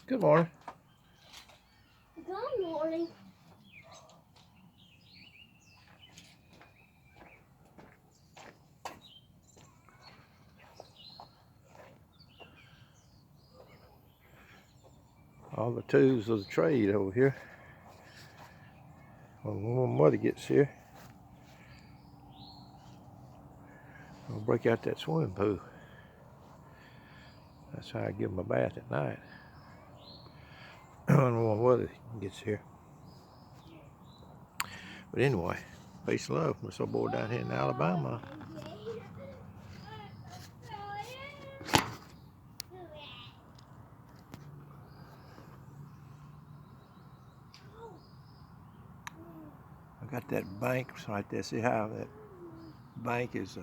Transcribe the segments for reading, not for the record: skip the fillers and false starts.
Good morning. Good morning. All the tools of the trade over here. When my mother gets here, I'll break out that swimming pool. That's how I give them a bath at night. When my mother gets here. But anyway, peace and love. We're so bored down here in Alabama. I got that bank right there. See how that bank is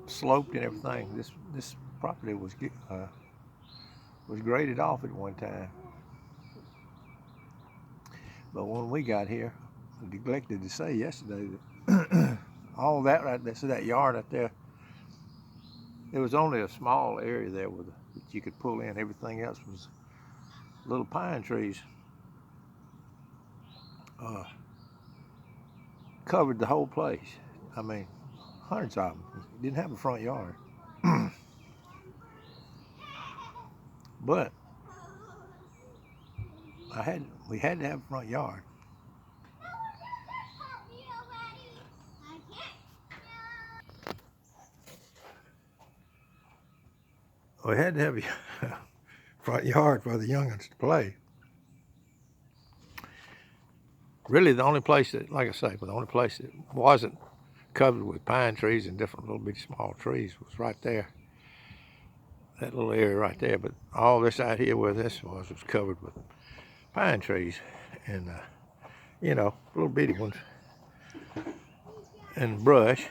sloped and everything. This property was graded off at one time. But when we got here, I neglected to say yesterday that all that right there, see that yard right there, there was only a small area there that you could pull in. Everything else was little pine trees. Covered the whole place. I mean, hundreds of them. Didn't have a front yard. But we had to have a front yard. We had to have a front yard for the young'uns to play. Really, the only place that, like I say, the only place that wasn't covered with pine trees and different little bitty small trees was right there. That little area right there. But all this out here where this was covered with pine trees and, little bitty ones and brush.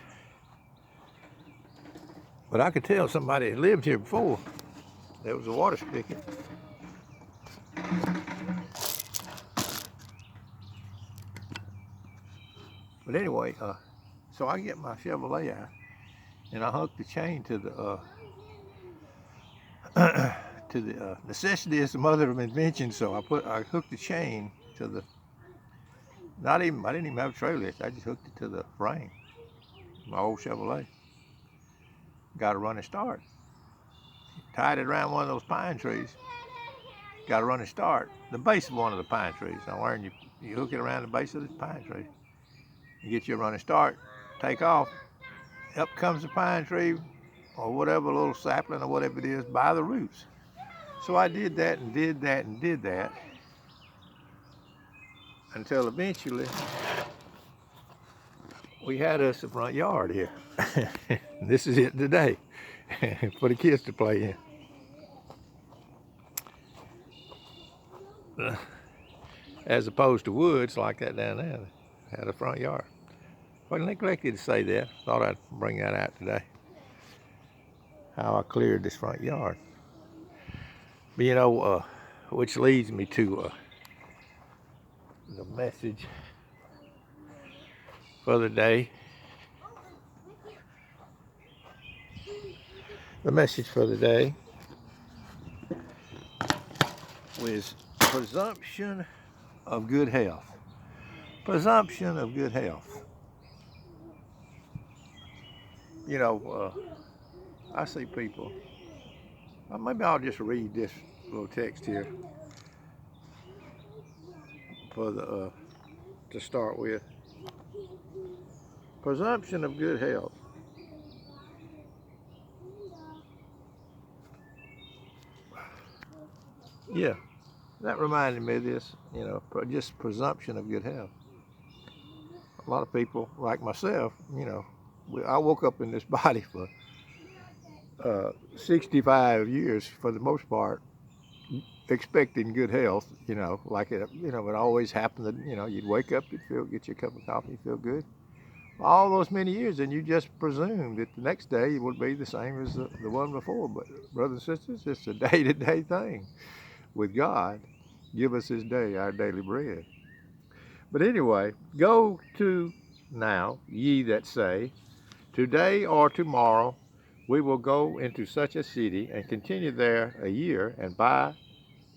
But I could tell somebody had lived here before. There was a water spigot. But anyway, so I get my Chevrolet out and I hook the chain to the necessity is the mother of invention. So I hooked the chain to the, I didn't even have a trailer hitch. I just hooked it to the frame, my old Chevrolet. Got a running start. Tied it around one of those pine trees. Got a running start. The base of one of the pine trees. Now, where you hook it around the base of the pine tree. You get your running start, take off. Up comes the pine tree or whatever, little sapling or whatever it is, by the roots. So I did that and did that and did that until eventually we had us a front yard here. This is it today for the kids to play in. As opposed to woods like that down there, had a front yard. Well, I neglected to say that. Thought I'd bring that out today. How I cleared this front yard. But which leads me to the message for the day. The message for the day was presumption of good health. Presumption of good health. I see people. Maybe I'll just read this little text here for to start with. Presumption of good health. Yeah, that reminded me of this. Just presumption of good health. A lot of people, like myself, I woke up in this body for 65 years for the most part, expecting good health, like it always happened that, you'd wake up, get your cup of coffee, feel good. All those many years, and you just presumed that the next day would be the same as the one before. But brothers and sisters, it's a day-to-day thing with God. Give us this day our daily bread. But anyway, go to now, ye that say, today or tomorrow we will go into such a city and continue there a year and buy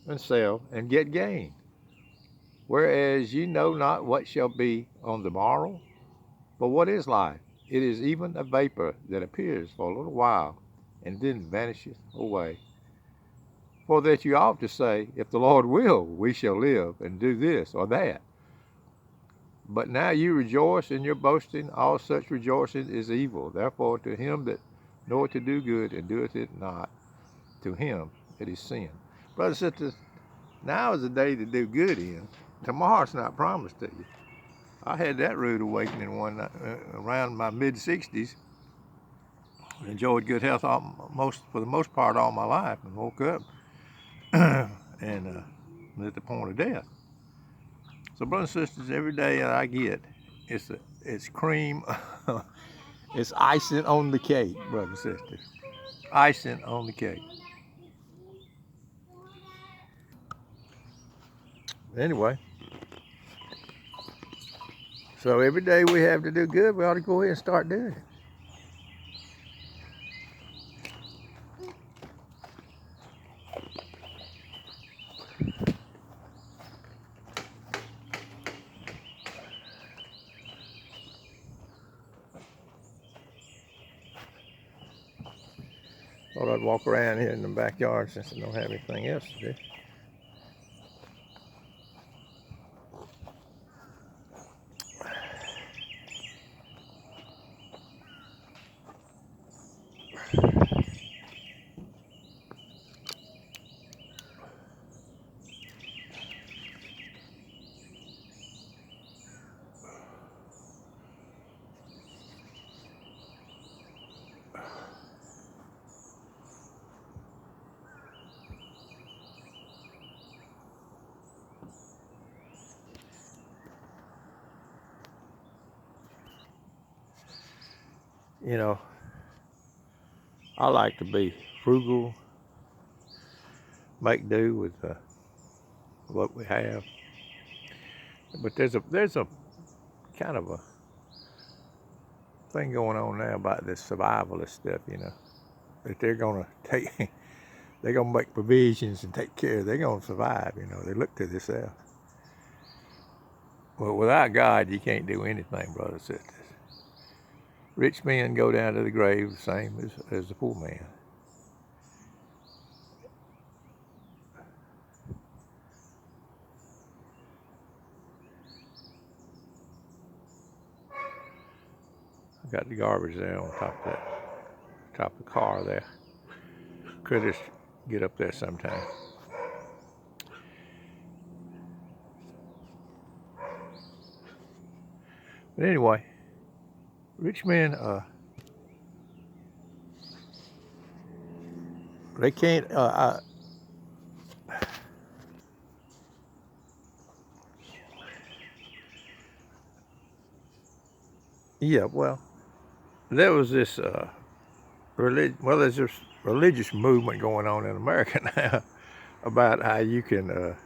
and sell and get gain. Whereas ye know not what shall be on the morrow. But what is life? It is even a vapor that appears for a little while and then vanisheth away. For that you ought to say, if the Lord will, we shall live and do this or that. But now you rejoice in your boasting. All such rejoicing is evil. Therefore to him that knoweth to do good and doeth it not, to him it is sin. Brothers and sisters, now is the day to do good in. Tomorrow's not promised to you. I had that rude awakening one night, around my mid-60s. Enjoyed good health for the most part all my life, and woke up and was at the point of death. So, brothers and sisters, every day that I get, it's cream, it's icing on the cake, brothers and sisters, icing on the cake. Anyway, so every day we have to do good, we ought to go ahead and start doing it. Thought I'd walk around here in the backyard since I don't have anything else to do. You know, I like to be frugal, make do with what we have. But there's a kind of a thing going on now about this survivalist stuff, you know, that they're gonna make provisions and take care. They're gonna survive, you know. They look to themselves. Well, without God, you can't do anything, brothers and sisters. Rich men go down to the grave the same as the poor man. I got the garbage there on top of the car there. Critters get up there sometime. But anyway, rich men, they can't, yeah, well, there was this, there's this religious movement going on in America now about how you can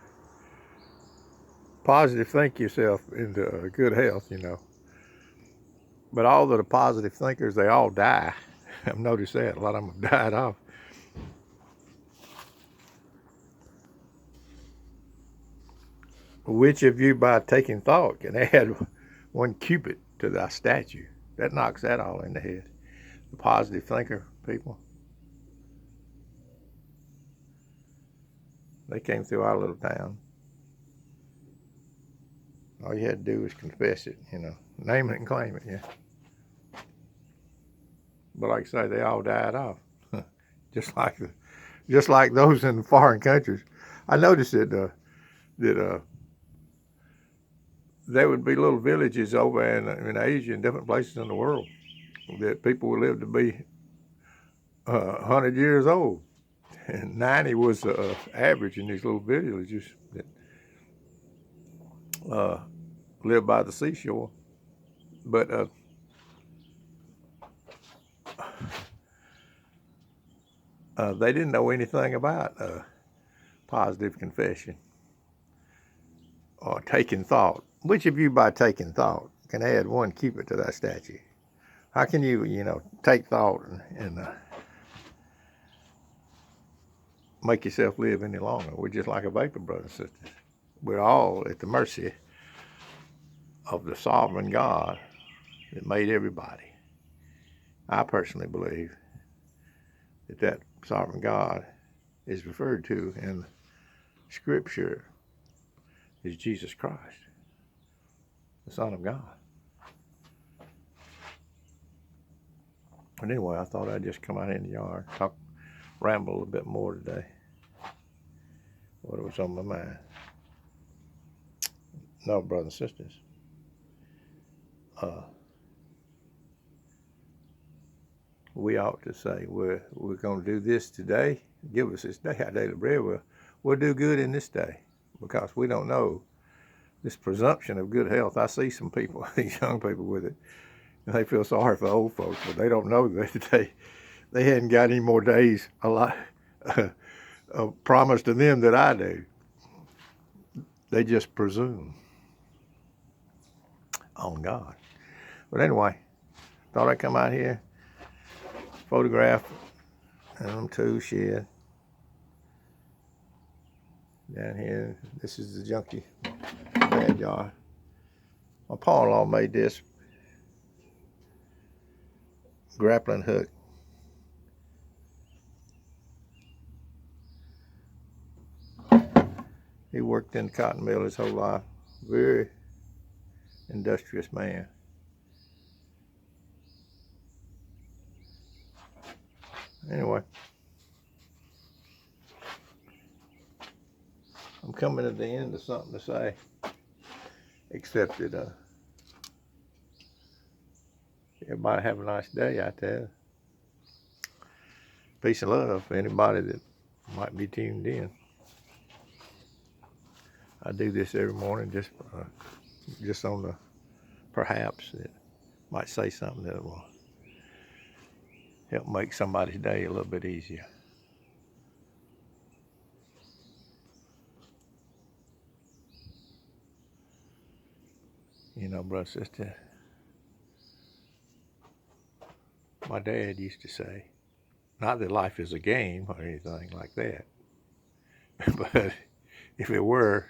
positive think yourself into good health, you know. But all of the positive thinkers, they all die. I've noticed that. A lot of them have died off. Which of you by taking thought can add one cubit to thy statue? That knocks that all in the head. The positive thinker people. They came through our little town. All you had to do was confess it, you know. Name it and claim it, yeah. But like I say, they all died off. just like those in the foreign countries. I noticed that there would be little villages over in Asia and different places in the world that people would live to be 100 years old. And 90 was the average in these little villages that live by the seashore. But they didn't know anything about positive confession or taking thought. Which of you by taking thought can add one cubit to that statue? How can you, take thought and make yourself live any longer. We're just like a vapor, brothers and sisters. We're all at the mercy of the sovereign God that made everybody. I personally believe that sovereign God is referred to in Scripture as Jesus Christ, the Son of God. But anyway, I thought I'd just come out in the yard, ramble a little bit more today. What was on my mind? No, brothers and sisters. We ought to say we're going to do this today. Give us this day our daily bread. We'll do good in this day, because we don't know this presumption of good health. I see some people, these young people with it, and they feel sorry for old folks, but they don't know that they hadn't got any more days promised to them that I do. They just presume on God. But anyway, thought I'd come out here, photograph them two shed down here. This is the junkie bad yard. My pa-in-law made this grappling hook. He worked in the cotton mill his whole life. Very industrious man. Anyway, I'm coming to the end of something to say, except that everybody have a nice day out there. Peace and love for anybody that might be tuned in. I do this every morning just on the perhaps it might say something that will help make somebody's day a little bit easier. You know, brother, sister, my dad used to say, not that life is a game or anything like that, but if it were,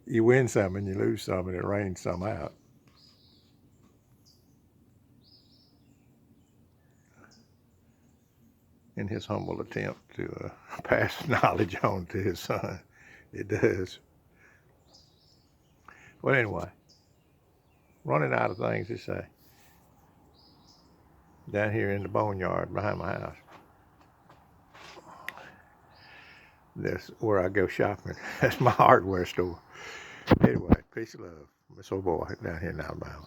you win some and you lose some and it rains some out. In his humble attempt to pass knowledge on to his son, it does. Well, anyway, running out of things to say. Down here in the boneyard behind my house, that's where I go shopping. That's my hardware store. Anyway, peace and love. Miss old boy down here in Alabama.